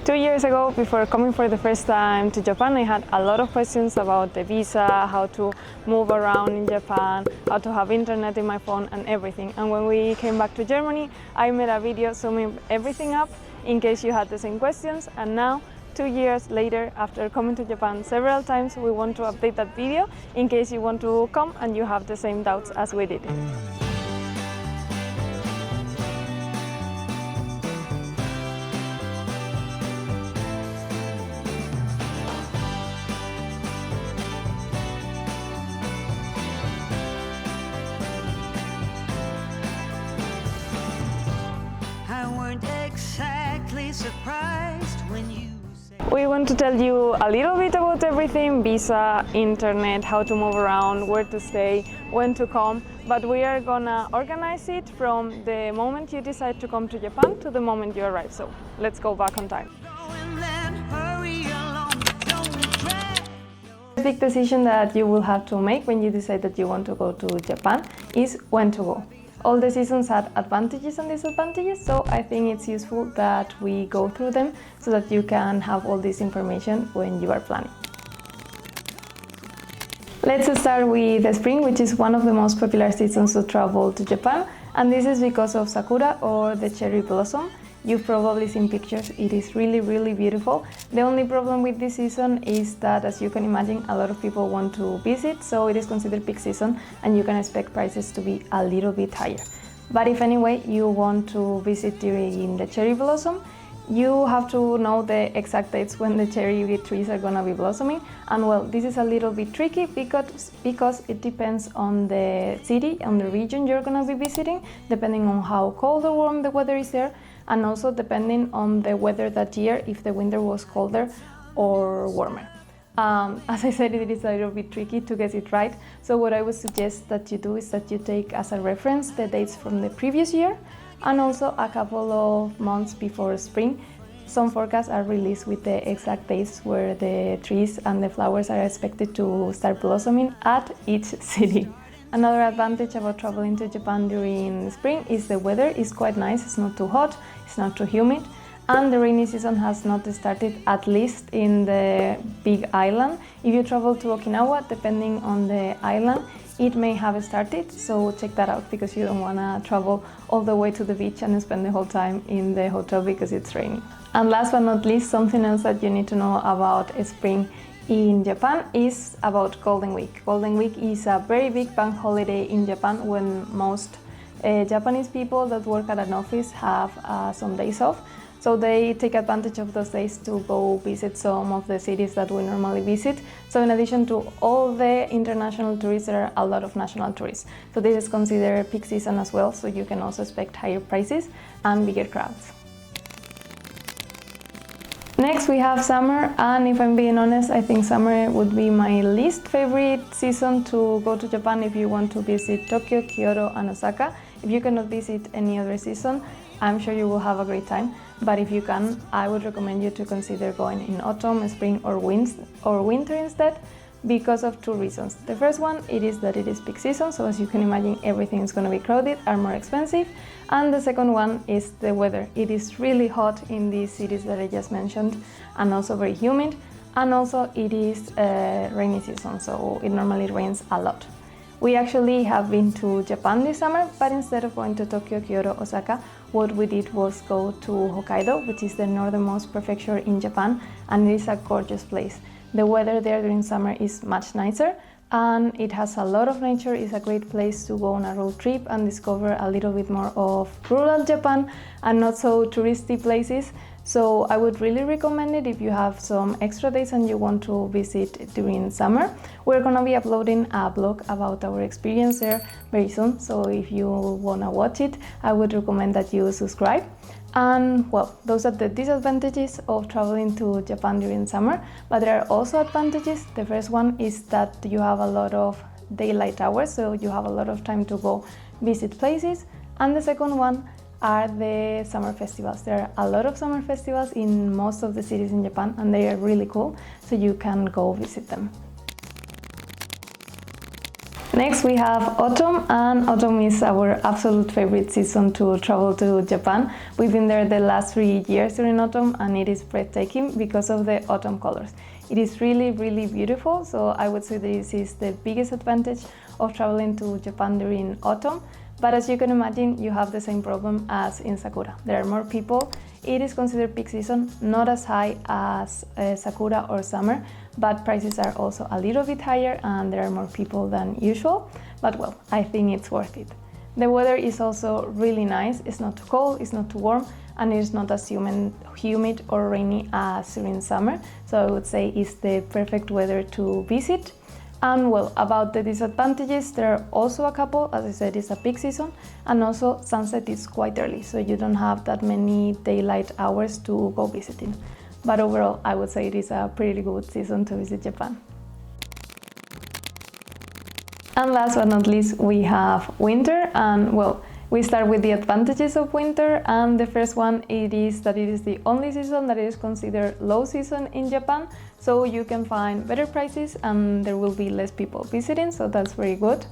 2 years ago, before coming for the first time to Japan, I had a lot of questions about the visa, how to move around in Japan, how to have internet in my phone and everything. And when we came back to Germany, I made a video summing everything up in case you had the same questions. And now, 2 years later, after coming to Japan several times, we want to update that video in case you want to come and you have the same doubts as we did. Exactly surprised when you said... We want to tell you a little bit about everything: visa, internet, how to move around, where to stay, when to come, but we are gonna organize it from the moment you decide to come to Japan to the moment you arrive. So let's go back on time. The big decision that you will have to make when you decide that you want to go to Japan is when to go. All the seasons had advantages and disadvantages, so I think it's useful that we go through them so that you can have all this information when you are planning. Let's start with the spring, which is one of the most popular seasons to travel to Japan, and this is because of sakura, or the cherry blossom. You've probably seen pictures. It is really beautiful. The only problem with this season is that, as you can imagine, a lot of people want to visit, so it is considered peak season and you can expect prices to be a little bit higher. But if anyway you want to visit during the cherry blossom, you have to know the exact dates when the cherry trees are gonna be blossoming. And well, this is a little bit tricky because it depends on the city, on the region you're gonna be visiting, depending on how cold or warm the weather is there, and also depending on the weather that year, if the winter was colder or warmer. As I said, it is a little bit tricky to get it right, so what I would suggest that you do is that you take as a reference the dates from the previous year and also a couple of months before spring. Some forecasts are released with the exact dates where the trees and the flowers are expected to start blossoming at each city. Another advantage about traveling to Japan during spring is the weather is quite nice. It's not too hot, it's not too humid, and the rainy season has not started, at least in the big island. If you travel to Okinawa, depending on the island, it may have started, so check that out because you don't want to travel all the way to the beach and spend the whole time in the hotel because it's raining. And last but not least, something else that you need to know about spring in Japan is about Golden Week. Golden Week is a very big bank holiday in Japan when most Japanese people that work at an office have some days off. So they take advantage of those days to go visit some of the cities that we normally visit. So in addition to all the international tourists, there are a lot of national tourists. So this is considered peak season as well, so you can also expect higher prices and bigger crowds. Next we have summer, and if I'm being honest, I think summer would be my least favorite season to go to Japan if you want to visit Tokyo, Kyoto and Osaka. If you cannot visit any other season, I'm sure you will have a great time, but if you can, I would recommend you to consider going in autumn, spring or winter instead, because of two reasons. The first one, it is that it is peak season, so as you can imagine, everything is going to be crowded and more expensive. And the second one is the weather. It is really hot in these cities that I just mentioned, and also very humid, and also it is rainy season, so it normally rains a lot. We actually have been to Japan this summer, but instead of going to Tokyo, Kyoto, Osaka, what we did was go to Hokkaido, which is the northernmost prefecture in Japan, and it is a gorgeous place. The weather there during summer is much nicer, and it has a lot of nature. It's a great place to go on a road trip and discover a little bit more of rural Japan and not so touristy places. So I would really recommend it if you have some extra days and you want to visit during summer. We're gonna be uploading a blog about our experience there very soon, so if you wanna watch it, I would recommend that you subscribe. And well, those are the disadvantages of traveling to Japan during summer, but there are also advantages. The first one is that you have a lot of daylight hours, so you have a lot of time to go visit places. And the second one are the summer festivals. There are a lot of summer festivals in most of the cities in Japan, and they are really cool, so you can go visit them. Next we have autumn, and autumn is our absolute favorite season to travel to Japan. We've been there the last 3 years during autumn, and it is breathtaking because of the autumn colors. It is really, really beautiful, so I would say this is the biggest advantage of traveling to Japan during autumn. But as you can imagine, you have the same problem as in Sakura. There are more people. It is considered peak season, not as high as Sakura or summer, but prices are also a little bit higher and there are more people than usual. But well, I think it's worth it. The weather is also really nice. It's not too cold, it's not too warm, and it's not as humid or rainy as during summer. So I would say it's the perfect weather to visit. And well, about the disadvantages, there are also a couple. As I said, it's a peak season, and also sunset is quite early, so you don't have that many daylight hours to go visiting. But overall, I would say it is a pretty good season to visit Japan. And last but not least, we have winter, and well, we start with the advantages of winter, and the first one is that it is the only season that is considered low season in Japan, so you can find better prices and there will be less people visiting, so that's very good.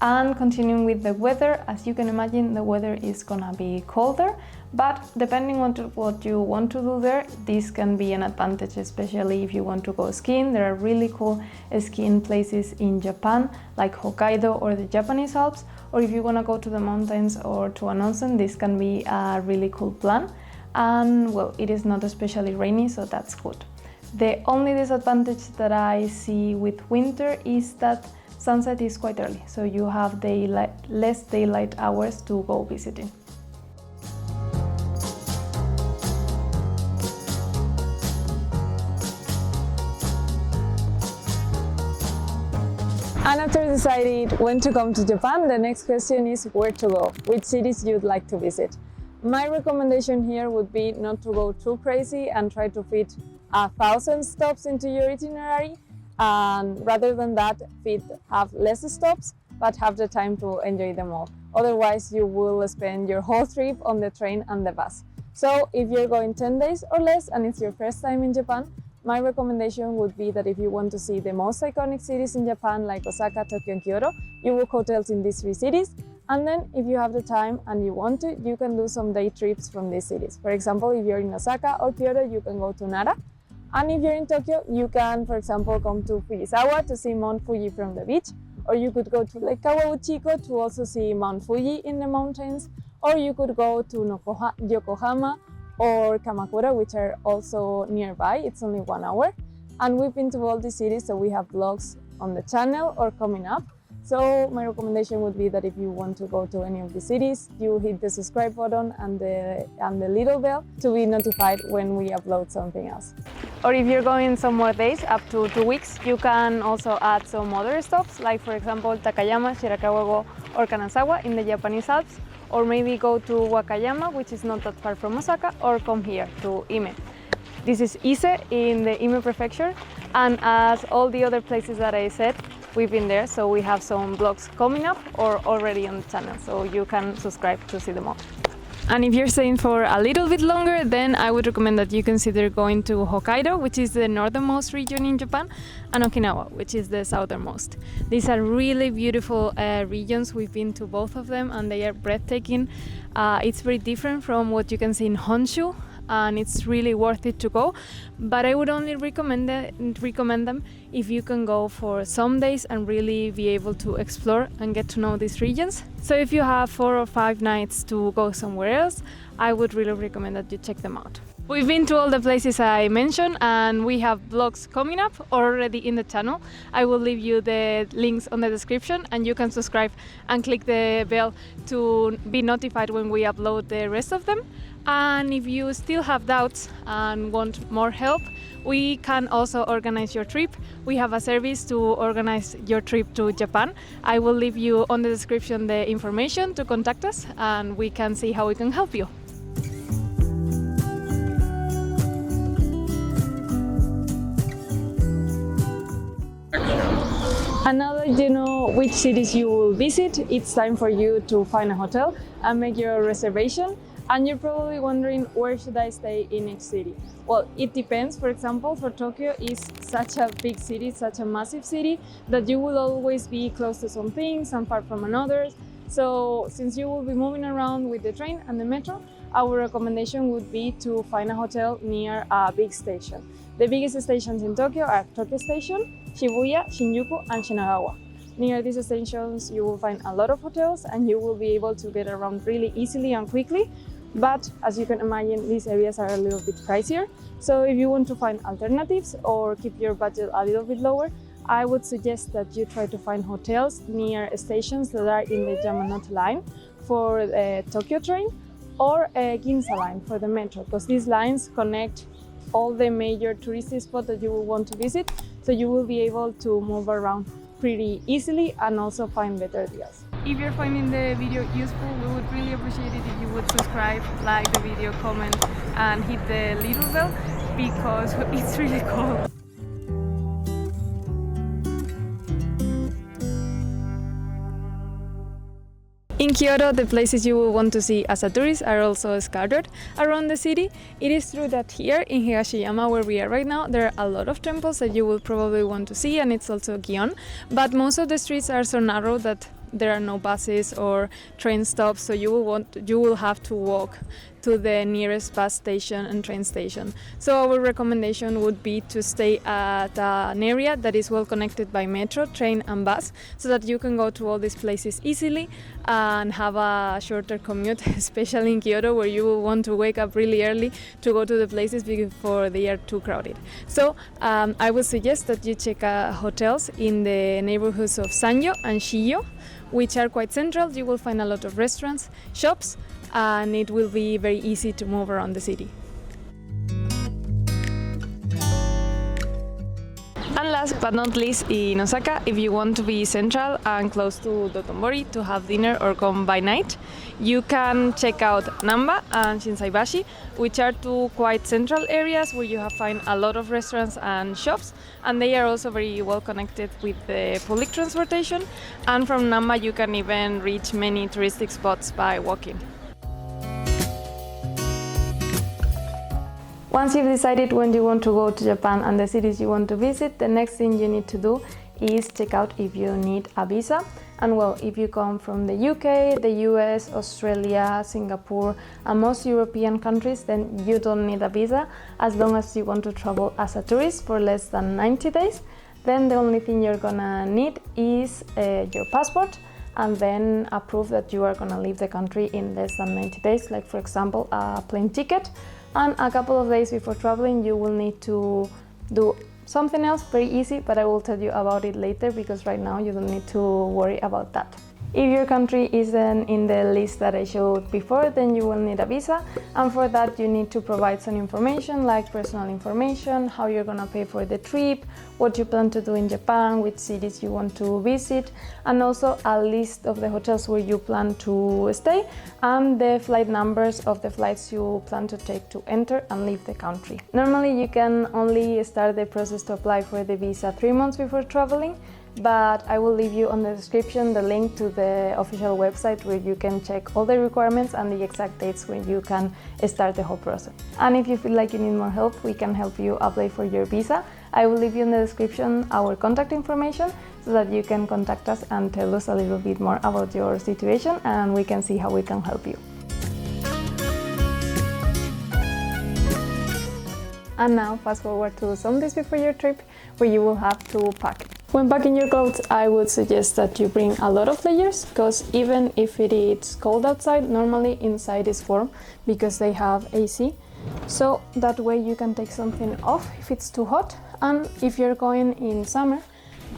And continuing with the weather, as you can imagine, the weather is gonna be colder, but depending on what you want to do there, this can be an advantage, especially if you want to go skiing. There are really cool skiing places in Japan, like Hokkaido or the Japanese Alps, or if you want to go to the mountains or to an onsen, this can be a really cool plan. And well, it is not especially rainy, so that's good. The only disadvantage that I see with winter is that sunset is quite early, so you have less daylight hours to go visiting. And after deciding when to come to Japan, the next question is where to go, which cities you'd like to visit. My recommendation here would be not to go too crazy and try to fit 1,000 stops into your itinerary, and rather than that, have less stops, but have the time to enjoy them all. Otherwise, you will spend your whole trip on the train and the bus. So if you're going 10 days or less and it's your first time in Japan, my recommendation would be that if you want to see the most iconic cities in Japan, like Osaka, Tokyo, and Kyoto, you book hotels in these 3 cities. And then if you have the time and you want to, you can do some day trips from these cities. For example, if you're in Osaka or Kyoto, you can go to Nara. And if you're in Tokyo, you can, for example, come to Fujisawa to see Mount Fuji from the beach, or you could go to Lake Kawauchiko to also see Mount Fuji in the mountains, or you could go to Yokohama or Kamakura, which are also nearby. It's only 1 hour. And we've been to all these cities, so we have vlogs on the channel or coming up. So my recommendation would be that if you want to go to any of the cities, you hit the subscribe button and the little bell to be notified when we upload something else. Or if you're going some more days, up to 2 weeks, you can also add some other stops, like for example Takayama, Shirakawa-go, or Kanazawa in the Japanese Alps, or maybe go to Wakayama, which is not that far from Osaka, or come here to Ime. This is Ise in the Ime prefecture, and as all the other places that I said, we've been there, so we have some vlogs coming up or already on the channel, so you can subscribe to see them all. And if you're staying for a little bit longer, then I would recommend that you consider going to Hokkaido, which is the northernmost region in Japan, and Okinawa, which is the southernmost. These are really beautiful regions. We've been to both of them and they are breathtaking. It's very different from what you can see in Honshu, and it's really worth it to go, but I would only recommend them if you can go for some days and really be able to explore and get to know these regions. So if you have 4 or 5 nights to go somewhere else, I would really recommend that you check them out. We've been to all the places I mentioned and we have vlogs coming up already in the channel. I will leave you the links on the description and you can subscribe and click the bell to be notified when we upload the rest of them. And if you still have doubts and want more help, we can also organize your trip. We have a service to organize your trip to Japan. I will leave you on the description the information to contact us and we can see how we can help you. And now that you know which cities you will visit, it's time for you to find a hotel and make your reservation. And you're probably wondering, where should I stay in each city? Well, it depends. For example, for Tokyo is such a big city, such a massive city, that you will always be close to some things and far from others. So since you will be moving around with the train and the metro, our recommendation would be to find a hotel near a big station. The biggest stations in Tokyo are Tokyo Station, Shibuya, Shinjuku, and Shinagawa. Near these stations, you will find a lot of hotels and you will be able to get around really easily and quickly. But as you can imagine, these areas are a little bit pricier. So if you want to find alternatives or keep your budget a little bit lower, I would suggest that you try to find hotels near stations that are in the Yamanote line for the Tokyo train, or Ginza line for the metro, because these lines connect all the major touristy spots that you will want to visit, so you will be able to move around pretty easily and also find better deals. If you're finding the video useful, we would really appreciate it if you would subscribe, like the video, comment, and hit the little bell, because it's really cool. In Kyoto, the places you will want to see as a tourist are also scattered around the city. It is true that here in Higashiyama, where we are right now, there are a lot of temples that you will probably want to see, and it's also Gion. But most of the streets are so narrow that there are no buses or train stops, so you will have to walk to the nearest bus station and train station. So our recommendation would be to stay at an area that is well connected by metro, train and bus, so that you can go to all these places easily and have a shorter commute, especially in Kyoto, where you will want to wake up really early to go to the places before they are too crowded. So I would suggest that you check hotels in the neighborhoods of Sanyo and Shiyo, which are quite central. You will find a lot of restaurants, shops, and it will be very easy to move around the city. And last but not least, in Osaka, if you want to be central and close to Dotonbori to have dinner or come by night, you can check out Namba and Shinsaibashi, which are two quite central areas where you find a lot of restaurants and shops, and they are also very well connected with the public transportation. And from Namba you can even reach many touristic spots by walking. Once you've decided when you want to go to Japan and the cities you want to visit, the next thing you need to do is check out if you need a visa. And well, if you come from the UK, the US, Australia, Singapore, and most European countries, then you don't need a visa as long as you want to travel as a tourist for less than 90 days. Then the only thing you're gonna need is your passport, and then a proof that you are gonna leave the country in less than 90 days, like for example a plane ticket. And a couple of days before traveling you will need to do something else very easy, but I will tell you about it later, because right now you don't need to worry about that. If your country isn't in the list that I showed before, then you will need a visa, and for that you need to provide some information like personal information, how you're gonna pay for the trip, what you plan to do in Japan, which cities you want to visit, and also a list of the hotels where you plan to stay and the flight numbers of the flights you plan to take to enter and leave the country. Normally you can only start the process to apply for the visa 3 months before traveling, but I will leave you on the description the link to the official website where you can check all the requirements and the exact dates when you can start the whole process. And if you feel like you need more help, we can help you apply for your visa. I will leave you in the description our contact information so that you can contact us and tell us a little bit more about your situation, and we can see how we can help you. And now fast forward to some days before your trip, where you will have to pack. When packing your clothes, I would suggest that you bring a lot of layers, because even if it is cold outside, normally inside is warm because they have AC. So that way you can take something off if it's too hot. And if you're going in summer,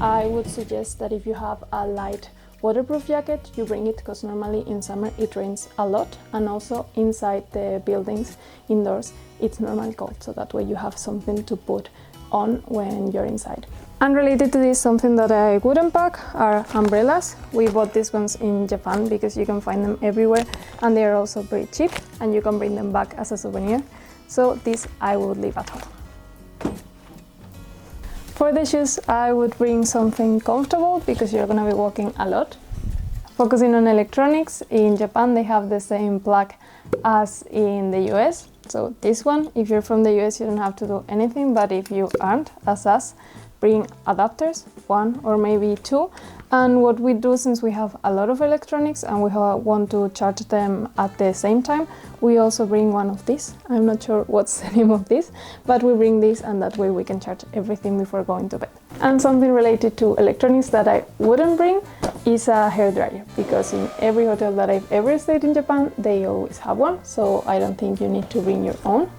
I would suggest that if you have a light waterproof jacket, you bring it, because normally in summer it rains a lot, and also inside the buildings indoors it's normally cold, so that way you have something to put on when you're inside. And related to this, something that I wouldn't pack are umbrellas. We bought these ones in Japan because you can find them everywhere, and they are also very cheap and you can bring them back as a souvenir. So this I would leave at home. For the shoes, I would bring something comfortable because you're gonna be walking a lot. Focusing on electronics, in Japan they have the same plug as in the US. So this one, if you're from the US, you don't have to do anything, but if you aren't, as us, bring adapters, 1 or maybe 2. And what we do, since we have a lot of electronics and we want to charge them at the same time, we also bring one of these. I'm not sure what's the name of this, but we bring this, and that way we can charge everything before going to bed. And something related to electronics that I wouldn't bring is a hairdryer, because in every hotel that I've ever stayed in Japan, they always have one, so I don't think you need to bring your own.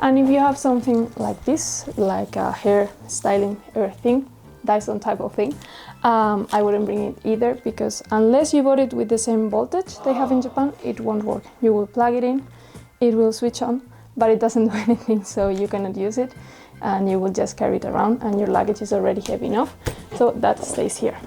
And if you have something like this, like a hair styling thing, Dyson type of thing, I wouldn't bring it either, because unless you bought it with the same voltage they have in Japan, it won't work. You will plug it in, it will switch on, but it doesn't do anything, so you cannot use it, and you will just carry it around, and your luggage is already heavy enough, so that stays here.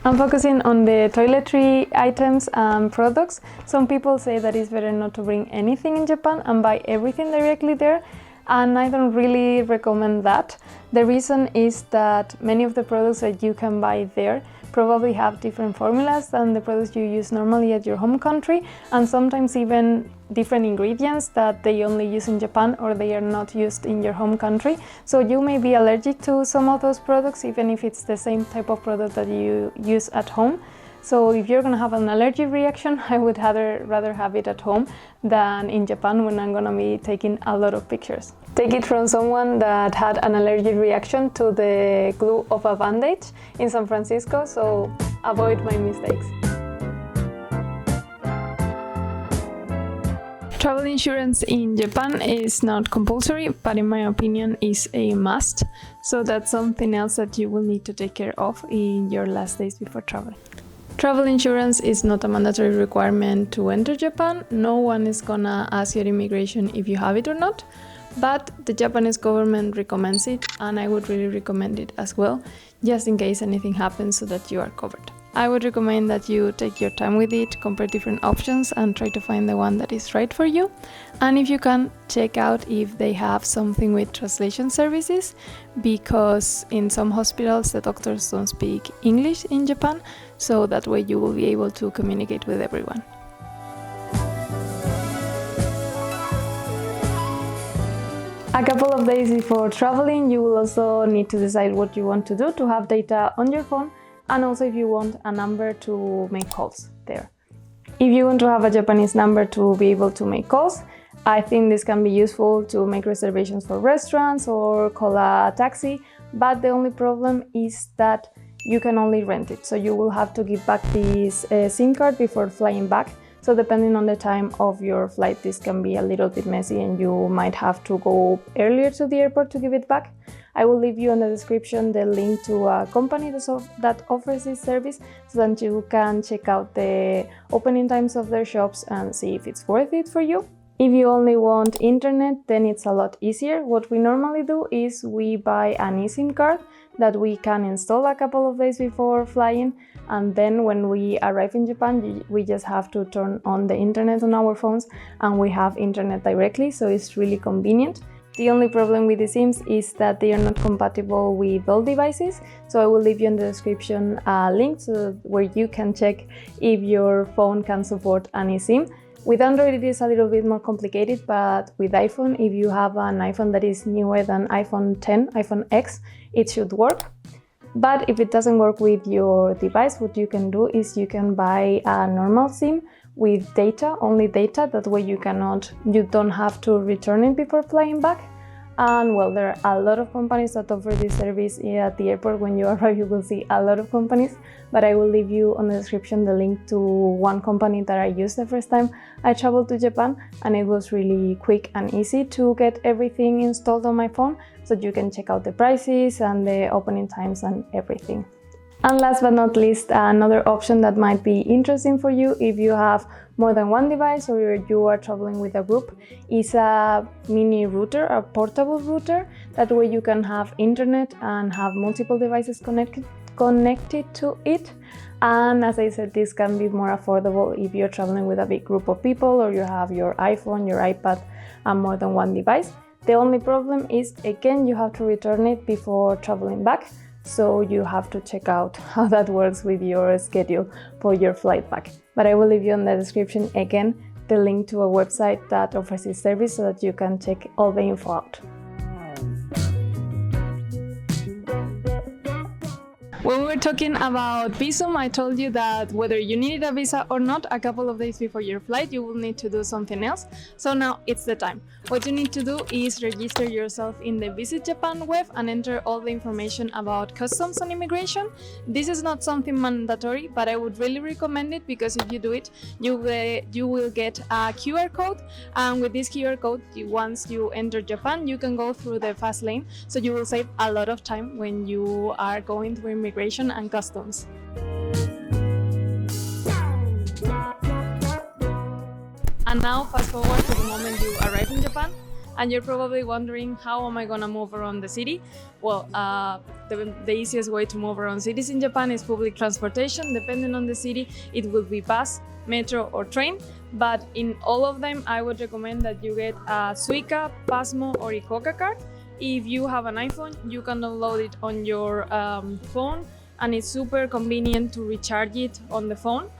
I'm focusing on the toiletry items and products. Some people say that it's better not to bring anything in Japan and buy everything directly there, and I don't really recommend that. The reason is that many of the products that you can buy there probably have different formulas than the products you use normally at your home country, and sometimes even different ingredients that they only use in Japan or they are not used in your home country. So you may be allergic to some of those products, even if it's the same type of product that you use at home. So if you're gonna have an allergic reaction, I would rather have it at home than in Japan when I'm gonna be taking a lot of pictures. Take it from someone that had an allergic reaction to the glue of a bandage in San Francisco, so avoid my mistakes. Travel insurance in Japan is not compulsory, but in my opinion is a must. So that's something else that you will need to take care of in your last days before traveling. Travel insurance is not a mandatory requirement to enter Japan. No one is gonna ask you at immigration if you have it or not, but the Japanese government recommends it, and I would really recommend it as well, just in case anything happens, so that you are covered. I would recommend that you take your time with it, compare different options, and try to find the one that is right for you. And if you can, check out if they have something with translation services, because in some hospitals the doctors don't speak English in Japan, so that way you will be able to communicate with everyone. A couple of days before traveling, you will also need to decide what you want to do to have data on your phone, and also if you want a number to make calls there. If you want to have a Japanese number to be able to make calls, I think this can be useful to make reservations for restaurants or call a taxi, but the only problem is that you can only rent it, so you will have to give back this SIM card before flying back. So depending on the time of your flight, this can be a little bit messy and you might have to go earlier to the airport to give it back. I will leave you in the description the link to a company that offers this service, so that you can check out the opening times of their shops and see if it's worth it for you. If you only want internet, then it's a lot easier. What we normally do is we buy an eSIM card that we can install a couple of days before flying, and then when we arrive in Japan, we just have to turn on the internet on our phones and we have internet directly, so it's really convenient. The only problem with the SIMs is that they are not compatible with all devices, so I will leave you in the description a link where you can check if your phone can support an eSIM. With Android it is a little bit more complicated, but with iPhone, if you have an iPhone that is newer than iPhone 10, iPhone X, it should work. But if it doesn't work with your device, what you can do is you can buy a normal SIM with data, only data, that way you don't have to return it before flying back. And well, there are a lot of companies that offer this service at the airport. When you arrive, you will see a lot of companies, but I will leave you on the description the link to one company that I used the first time I traveled to Japan, and it was really quick and easy to get everything installed on my phone, so you can check out the prices and the opening times and everything. And last but not least, another option that might be interesting for you if you have more than one device or you are traveling with a group is a mini router, a portable router. That way you can have internet and have multiple devices connected to it. And as I said, this can be more affordable if you're traveling with a big group of people or you have your iPhone, your iPad, and more than one device. The only problem is, again, you have to return it before traveling back. So you have to check out how that works with your schedule for your flight back. But I will leave you in the description again the link to a website that offers this service so that you can check all the info out. When we were talking about visum, I told you that whether you needed a visa or not, a couple of days before your flight, you will need to do something else. So now it's the time. What you need to do is register yourself in the Visit Japan web and enter all the information about customs and immigration. This is not something mandatory, but I would really recommend it because if you do it, you will get a QR code. And with this QR code, once you enter Japan, you can go through the fast lane. So you will save a lot of time when you are going through immigration and customs. And now fast forward to the moment you arrive in Japan, and you're probably wondering, how am I gonna move around the city? Well, the easiest way to move around cities in Japan is public transportation. Depending on the city, it will be bus, metro or train, but in all of them I would recommend that you get a Suica, Pasmo or Icoca card. If you have an iPhone, you can download it on your phone, and it's super convenient to recharge it on the phone.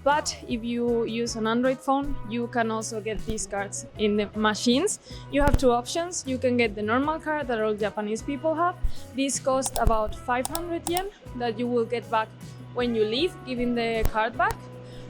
But if you use an Android phone, you can also get these cards in the machines. You have two options. You can get the normal card that all Japanese people have. This costs about 500 yen that you will get back when you leave, giving the card back.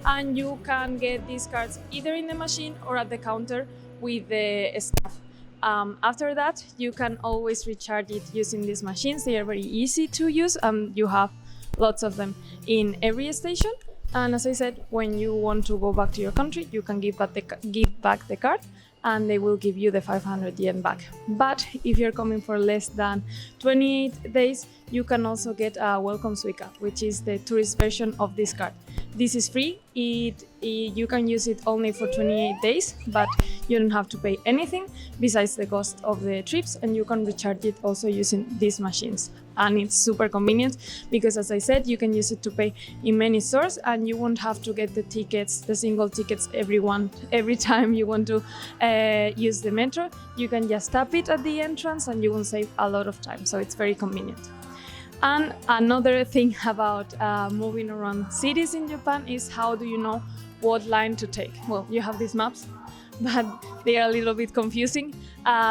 And you can get these cards either in the machine or at the counter with the staff. After that, you can always recharge it using these machines. They are very easy to use, and you have lots of them in every station. And as I said, when you want to go back to your country, you can give back the card, and they will give you the 500 yen back. But if you're coming for less than 28 days, you can also get a Welcome Suica, which is the tourist version of this card. This is free. You can use it only for 28 days, but you don't have to pay anything besides the cost of the trips, and you can recharge it also using these machines. And it's super convenient because, as I said, you can use it to pay in many stores, and you won't have to get the single tickets every time you want to use the metro. You can just tap it at the entrance and you will save a lot of time, so it's very convenient. And another thing about moving around cities in Japan is, how do you know what line to take? Well, you have these maps, but they are a little bit confusing.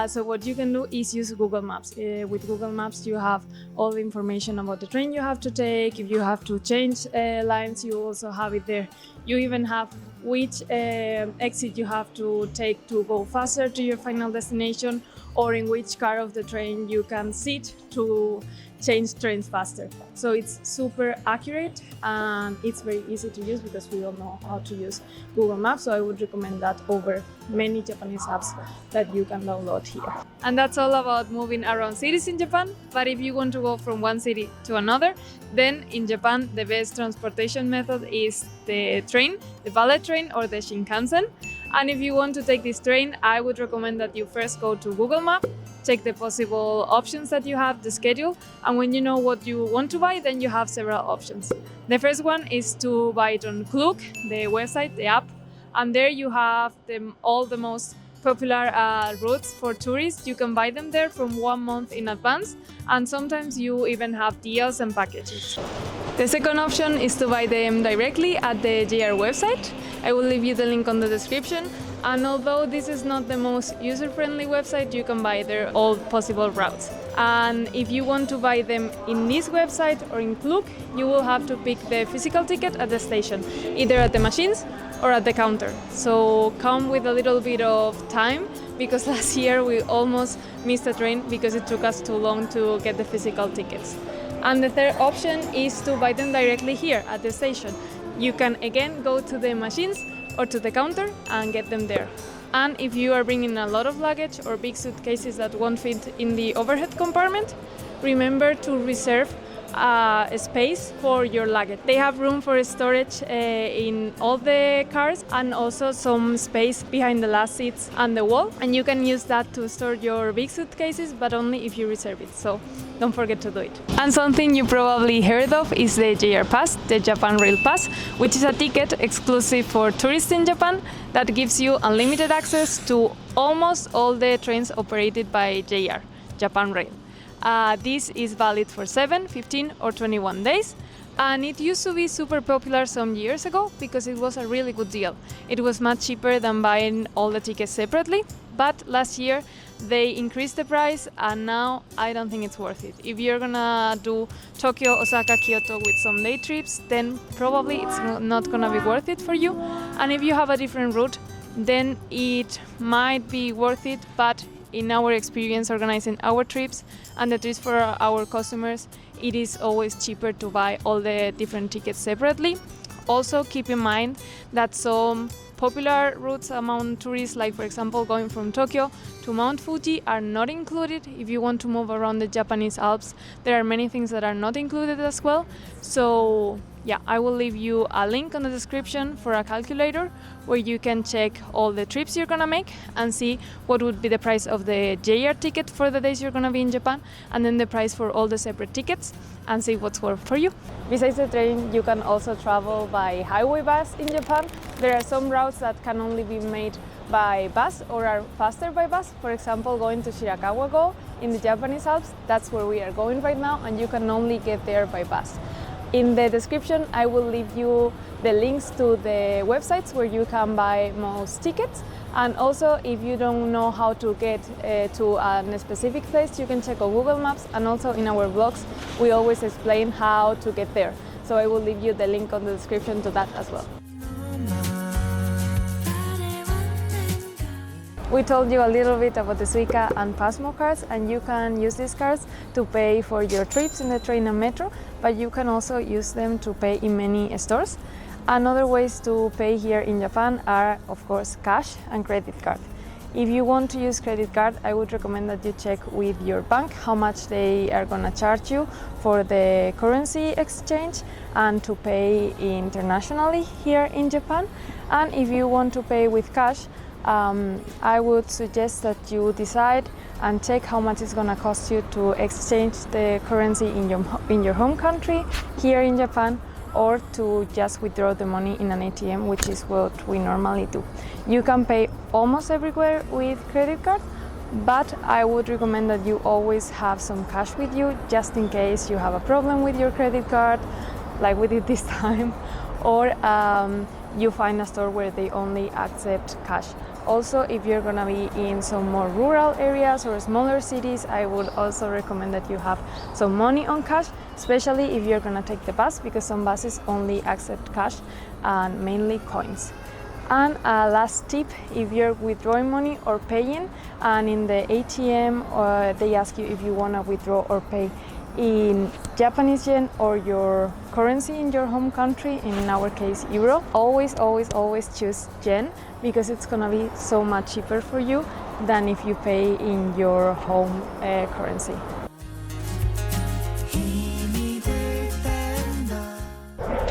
So what you can do is use Google Maps. With Google Maps, you have all the information about the train you have to take. If you have to change lines, you also have it there. You even have which exit you have to take to go faster to your final destination, or in which car of the train you can sit to change trains faster. So it's super accurate, and it's very easy to use because we all know how to use Google Maps. So I would recommend that over many Japanese apps that you can download here. And that's all about moving around cities in Japan. But if you want to go from one city to another, then in Japan the best transportation method is the train, the bullet train or the Shinkansen. And if you want to take this train, I would recommend that you first go to Google Maps, check the possible options that you have, the schedule, and when you know what you want to buy, then you have several options. The first one is to buy it on Klook, the website, the app, and there you have all the most popular routes for tourists. You can buy them there from 1 month in advance, and sometimes you even have deals and packages. The second option is to buy them directly at the JR website. I will leave you the link on the description. And although this is not the most user-friendly website, you can buy there all possible routes. And if you want to buy them in this website or in Klook, you will have to pick the physical ticket at the station, either at the machines or at the counter. So come with a little bit of time, because last year we almost missed a train because it took us too long to get the physical tickets. And the third option is to buy them directly here at the station. You can again go to the machines or to the counter and get them there. And if you are bringing a lot of luggage or big suitcases that won't fit in the overhead compartment, remember to reserve a space for your luggage. They have room for storage in all the cars, and also some space behind the last seats and the wall, and you can use that to store your big suitcases, but only if you reserve it, so don't forget to do it. And something you probably heard of is the jrpass, the Japan Rail Pass, which is a ticket exclusive for tourists in Japan that gives you unlimited access to almost all the trains operated by Japan Rail. This is valid for 7, 15 or 21 days, And it used to be super popular some years ago because it was a really good deal. It was much cheaper than buying all the tickets separately, but last year they increased the price and now I don't think it's worth it. If you're gonna do Tokyo, Osaka, Kyoto with some day trips, then probably it's not gonna be worth it for you. And if you have a different route, then it might be worth it, but in our experience organizing our trips and the trips for our customers, it is always cheaper to buy all the different tickets separately. Also keep in mind that some popular routes among tourists, like for example going from Tokyo to Mount Fuji, are not included. If you want to move around the Japanese Alps, there are many things that are not included as well. So yeah, I will leave you a link on the description for a calculator where you can check all the trips you're gonna make and see what would be the price of the JR ticket for the days you're gonna be in Japan, and then the price for all the separate tickets, and see what's worth for you. Besides the train, you can also travel by highway bus in Japan. There are some routes that can only be made by bus or are faster by bus. For example, going to Shirakawa-go in the Japanese Alps, that's where we are going right now, and you can only get there by bus. In the description, I will leave you the links to the websites where you can buy most tickets. And also, if you don't know how to get to a specific place, you can check on Google Maps. And also in our blogs, we always explain how to get there. So I will leave you the link on the description to that as well. We told you a little bit about the Suica and Pasmo cards, and you can use these cards to pay for your trips in the train and metro, but you can also use them to pay in many stores. Another ways to pay here in Japan are, of course, cash and credit card. If you want to use credit card, I would recommend that you check with your bank how much they are gonna charge you for the currency exchange and to pay internationally here in Japan. And if you want to pay with cash, I would suggest that you decide and check how much it's gonna cost you to exchange the currency in your home country here in Japan, or to just withdraw the money in an ATM, which is what we normally do. You can pay almost everywhere with credit card, but I would recommend that you always have some cash with you, just in case you have a problem with your credit card, like we did this time, or you find a store where they only accept cash. Also, if you're gonna be in some more rural areas or smaller cities, I would also recommend that you have some money on cash, especially if you're gonna take the bus, because some buses only accept cash and mainly coins. And a last tip, if you're withdrawing money or paying, and in the ATM they ask you if you wanna withdraw or pay in Japanese yen or your currency in your home country, in our case euro, always choose yen, because it's gonna be so much cheaper for you than if you pay in your home currency.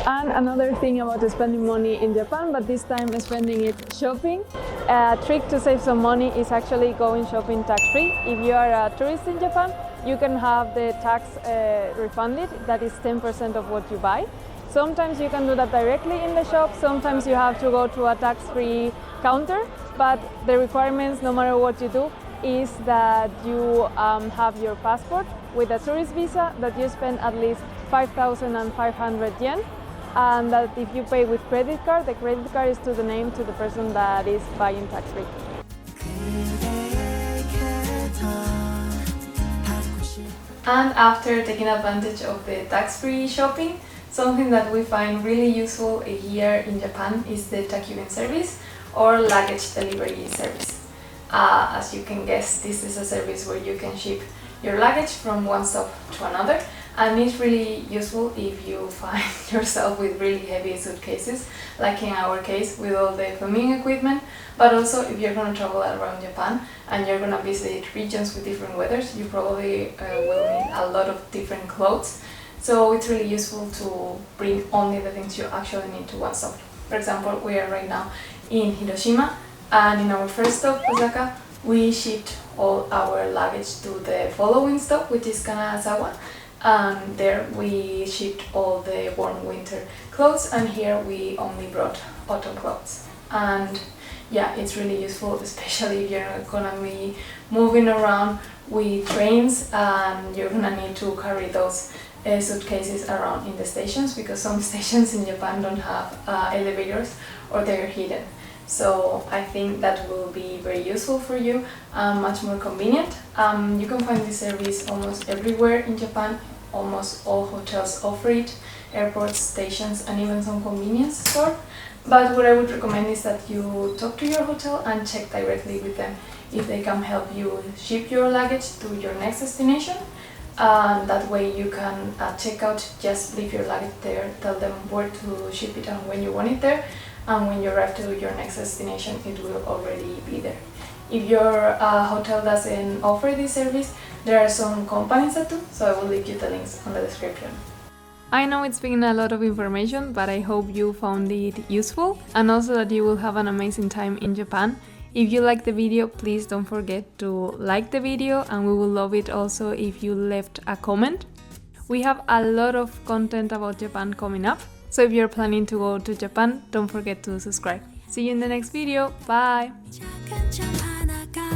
And another thing about spending money in Japan, but this time spending it shopping. A trick to save some money is actually going shopping tax-free. If you are a tourist in Japan, you can have the tax refunded, that is 10% of what you buy. Sometimes you can do that directly in the shop, sometimes you have to go to a tax-free counter, but the requirements, no matter what you do, is that you have your passport with a tourist visa, that you spend at least 5,500 yen, and that if you pay with credit card, the credit card is to the name to the person that is buying tax-free. And after taking advantage of the tax-free shopping, something that we find really useful here in Japan is the takyugen service, or luggage delivery service. As you can guess, this is a service where you can ship your luggage from one stop to another, and it's really useful if you find yourself with really heavy suitcases, like in our case with all the filming equipment, but also if you're going to travel around Japan and you're going to visit regions with different weathers, you probably will need a lot of different clothes. So it's really useful to bring only the things you actually need to one stop. For example, we are right now in Hiroshima, and in our first stop, Osaka, we shipped all our luggage to the following stop, which is Kanazawa. And there we shipped all the warm winter clothes, and here we only brought autumn clothes. And yeah, it's really useful, especially if you're gonna be moving around with trains and you're gonna need to carry those suitcases around in the stations, because some stations in Japan don't have elevators or they're hidden. So I think that will be very useful for you, much more convenient. You can find this service almost everywhere in Japan. Almost all hotels offer it, airports, stations, and even some convenience store. But what I would recommend is that you talk to your hotel and check directly with them if they can help you ship your luggage to your next destination. That way you can check out, just leave your luggage there, tell them where to ship it and when you want it there, and when you arrive to your next destination it will already be there. If your hotel doesn't offer this service, there are some companies that do, so I will leave you the links on the description. I know it's been a lot of information, but I hope you found it useful and also that you will have an amazing time in Japan. If you like the video, please don't forget to like the video, and we will love it also if you left a comment. We have a lot of content about Japan coming up, so if you're planning to go to Japan, don't forget to subscribe. See you in the next video. Bye!